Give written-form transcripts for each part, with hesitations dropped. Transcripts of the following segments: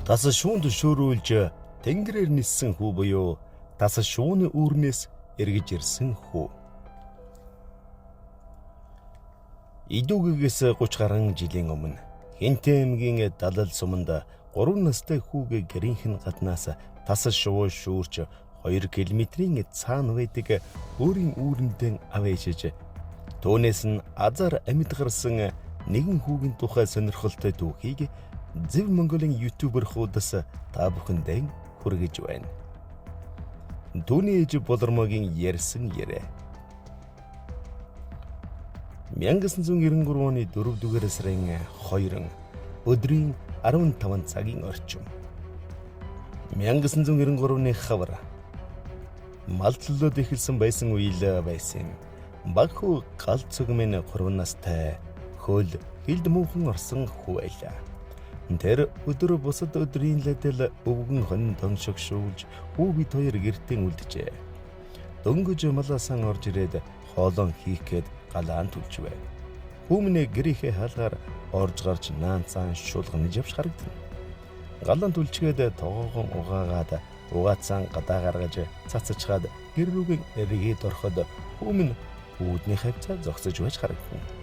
Тас шүүнд шөөрүүлж тэнгэрээр ниссэн хүү буюу тас шүүний үүрнээс эргэж ирсэн хүү. Идүүгээс 30 гаруй жилийн өмнө Хинтээ аймгийн Далал суманд 3 настай хүүгээ гэрийнхэн гаднаас тас шувуу шүүрч 2 км-ийн цаана байдаг өөрийн үүрэндээ авэжж түүнээс нь азар амьд гарсан нэгэн хүүгийн тухай сонирхолтой түүхийг Зөв Монголын ютубер хуудас та бүхэндээ хүргэж байна. Түүний ээж Болормогийн ярьсан яриа. 1993 оны 4-р сарын 2 өдрийн 15 цагийн орчим. 1993 оны хавар. Малтлууд эхэлсэн байсан үйл байсан. Багхүү гал цогмын 3 настай хөл хилд муухан орсон хүү байлаа. Тэр өдөр бусад өдрийн лэдэл өвгөн хон тоншогшуулж хүү бит хоёр гэртээ үлджээ. Дөнгөж малаасан орж ирээд хоолон хийх гээд галаан түлжвэ. Хүмүүний гэрийнхээ хаалгаар орж гарч наанцаан шулганы явж харагдана. Галаан түлжгээд тоогоон угаагаад угаацсан гадаа гаргаж цацачгаад гэр рүүгээ эргээд ороход хүмүүс үүдний хавцаа зогсож байж харагдана.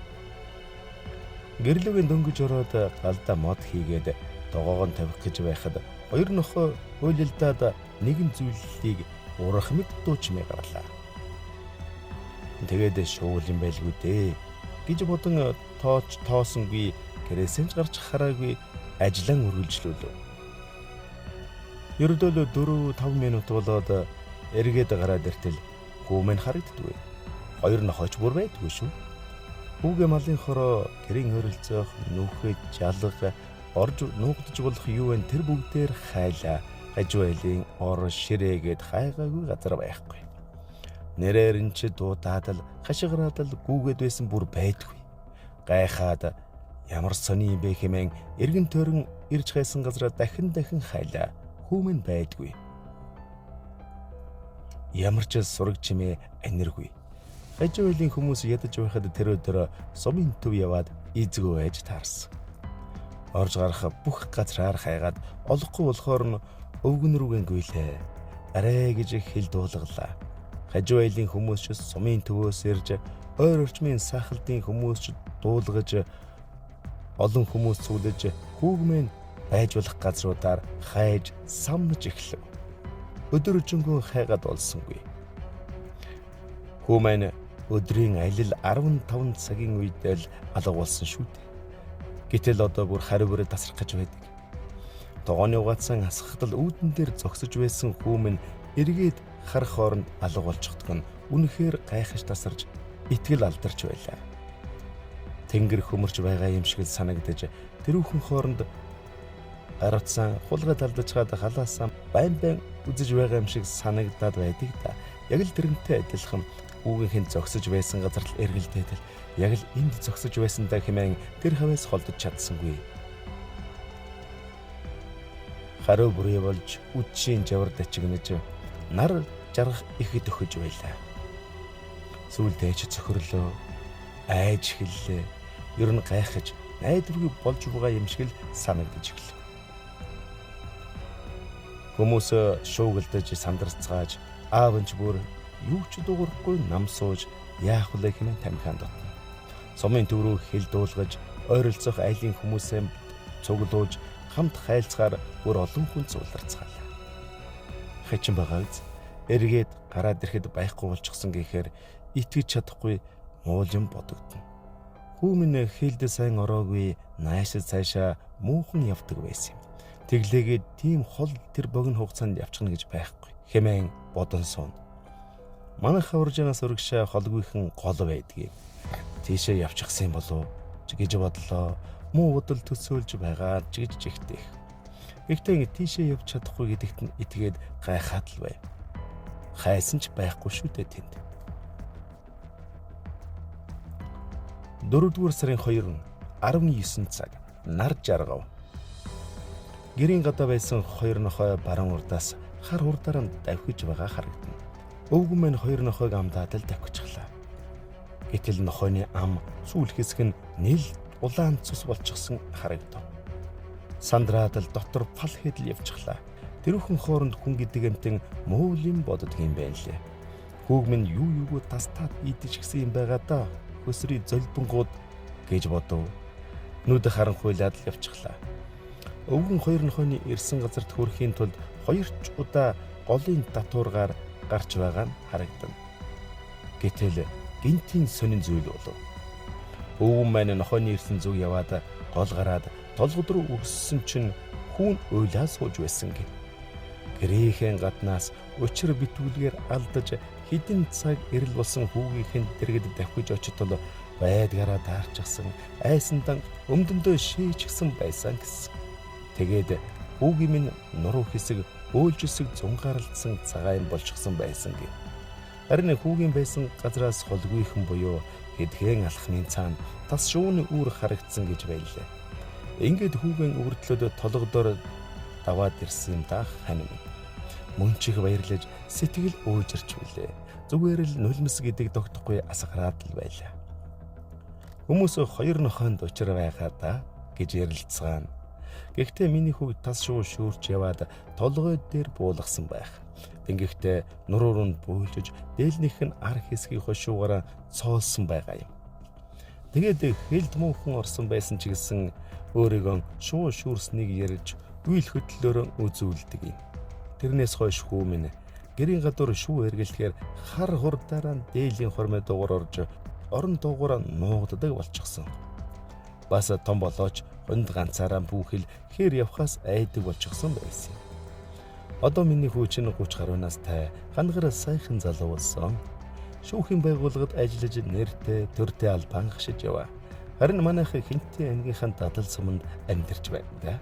Гэрлүүгийн дөнгөж ороод галдаа мод хийгээд тогоогоо тавих гэж байхад хоёр нохой уйлалдаад нэгэн зүйлийг урах мэт дуучмээ гарлаа. Тэгээд шуул юм байлгүй дээ гэж бодон тоосонгүй гэрээсээ гарч хараагүй ажлан үргэлжлүүлв. Ердөө 4-5 минут болоод эргээд гараад иртэл гүмэн харагддгүй. Хоёр нохойч бүр байдгүй шүү. Хүүгээ малын хороо гэрийн хөрөлцөх нүхэж жалга орж нуугдж болох юу вэ тэр бүгдээр хайлаа хажууйлын ор ширээгээд хайгаагүй газар байхгүй. Нэрээр нь ч дуудаад л хашгираад л гүүгээд байсан бүр байдгүй. Гайхаад ямар сони юм бэ хэмээн эргэн тойрон ирж хайсан газараа дахин хайлаа хүмүн байдгүй. Ямар ч сураг чимээ аниргүй. Хажууйлын хүмүүс ядаж байхад тэр өдөр сумын төв яваад эзгөө ээж таарсан. Орж гарах бүх газраар хайгаад олохгүй болохоор нь өвгөн рүүгээ гүйлээ. Арай гэж хэл дуулгалаа. Хажууйлын хүмүүс ч сумын төвөөс ирж ойр орчмын сахалдын хүмүүс ч дуулгаж олон хүмүүс цүглэж хүүгмэн байж болох газруудаар хайж самнаж эхлэв. Өдөр өчнгөө хайгаад олсонгүй. Хүмэн өдрийн алил 15 цагийн үед л алга болсон шүү дээ. Гэтэл одоо бүр хариу бүрээ тасрах гэж байдаг. Тогооны угаацсан асхагдал үүдэн дээр зогсож байсан хүмэн эргээд харах хооронд алга болчихдог нь үнэхээр гайхаж тасарч итгэл алдарч байлаа. Тэнгэр хөмөрч байгаа юм шиг санагдаж тэрүүхэн хооронд гарцсан хулгай талдаж хаад халаасаа байн үзэж байгаа юм шиг санагдаад байдаг да. Яг л тэрнтэй адилхан хүүгийнхэн зогсож байсан газар л эргэлдээд л яг л энд зогсож байсандаа хэмээн тэр хавьяас холдож чадсангүй. Харуу бүрээ болж үдшийн жавар дачигнаж нар жаргах ихэд өгөж байлаа. Сүүлдээ ч цохирлоо, айж эхэллээ. Ер нь гайхаж найдваргүй болж байгаа юм шиг л санагдаж эхэлв. Хүмүүс шуугилдаж сандарцгааж аав нь ч бүр юу ч дуурахгүй нам сууж яах вэ хэмээн тамхианд дотно. Сумын төв рүү хэл дуулгаж ойролцох айлын хүмүүсээ цуглуулж хамт хайлцгаар бүр олон хүн зуларцгаалаа. Хачин байгаа үз. Эргээд гараад ирэхэд байхгүй болчихсон гэхээр итгэж чадахгүй муул юм бодогдно. Хүмүн хэлд сайн ороогүй нааш цаашаа муухан явдаг байсан юм. Тэглээгээд тийм хол тэр богино хугацаанд явчихна гэж байхгүй хэмээн бодон суун. Манайх хаваржанаас урагшаа холгүйхэн гол байдгийг. Тийшээ явчихсан болов гэж бодлоо. Муу бодол төсөөлж байгаа гэж жигтээх. Гэхдээ тийшээ явж чадахгүй гэдэгт нь итгээд гайхаад л байв. Хайсан ч байхгүй шүү дээ тэнд. 4-р сарын 2 19 цаг нар жаргав. Гэрийн гадаа байсан хоёр нохой баруун урдаас хар хурдаар давхиж байгаа харагдана. Өвгөн мань хоёр нохойг амдаад л давхичихлаа. Гэтэл нохойны ам сүүл хэсэг нь нийл улаан цус болчихсон харагдав. Сандраад л дотор пал хэдэл явчихлаа. Тэрүүхэн хооронд хүн гэдэг амтэн муу юм боддог юм байна лээ. Хүүг минь юу юугүй тастаад идэж гисэн юм байгаа даа. Хөсрий золбонгууд гэж бодов. Нүд харанхуйлаад л явчихлаа. Өвгөн хоёр нохойны ирсэн газарт хүрэхийн тулд 2 удаа голын татваргаар гарч байгаа нь харагдана. Гэтэл гинтийн сонин зүйл болов. Өвгөн маань нохойны ирсэн зүг яваад гол гараад толгод руу өгсөн чинь хүүн уйлаа сууж байсан гэ. Гэрээхэн гаднаас өчр битүүлгээр алдаж хэдэн цаг ирэл болсон хүүгийнхэн дэргэд давхиж очтол байдгаараа даарчихсан айсандан өмдөндөө шийчихсэн байсан гэсэн. Тэгээд хүүгийн минь нуруу хэсэг өөлжсөг зунгаарлцсан цагаан болчихсон байсан гэ. Харин хүүгийн байсан газраас холгүйхэн буюу хэдхэн алхмын цаана тас шууны үүр харагдсан гэж байлаа. Ингээд хүүгийн өвөрдлөд толгодоор даваад ирсэн даах хань минь. Мөн чих баярлаж сэтгэл уужирч билээ. Зүгээр л нулимс гэдэг тогтохгүй асгараад л байлаа. Хүмүүс 2 нохойнд учир байгаа да гэж ярилцгаана. Гэхдээ миний хүүг тас шуу шүүрч яваад толгой дээр буулгасан байх. Ингэхдээ нуруур нь бөөлж дээлнийх нь ар хэсгийн хошуугаараа цоолсон байгаа юм. Тэгээд хэлд муухан орсон байсан ч гэсэн өөрийгөө шуу шүүрснийг ярьж үйл хөдлөлөөр үзүүлдэг юм. Тэрнээс хойш хүү минь гэрийн гадуур шүү эргэлтэхээр хар хурдаараа дээлийн хормой дугаар орж орон дуугараа нуугддаг болчихсон. Бас том болооч хонд ганцаараа бүхэл хээр явхаас айдаг болчихсон байсан. Одоо миний хүү чинь 30 гаруй настай хангар сайхан залуу болсон. Шүүхийн байгууллагад ажиллаж нэртэй төртэй албан хашиж яваа. Харин манайх Хинтээ ангийнхаа дадал суманд амьдарч байна да.